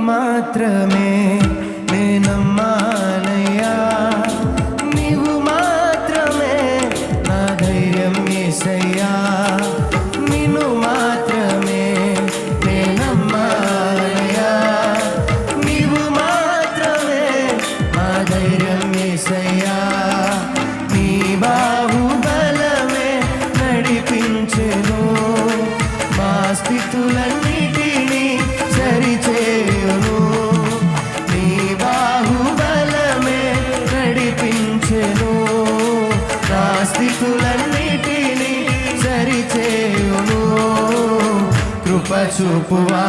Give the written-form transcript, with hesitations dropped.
మాత్రమే నేనమ్మానయ్యా, నీవు మాత్రమే నా ధైర్యం యేసయ్యా, నిన్ను మాత్రమే నేనమ్మానయ్యా, నీవు మాత్రమే నా ధైర్యం యేసయ్యా, నీ బాహుబలమే నడిపించెను, మా స్థితులన్నిటినీ సరిచేయును, నీ బాహుబలమే నడిపించెను, నా స్థితులన్నిటినీ సరిచేయును, కృప చూపువా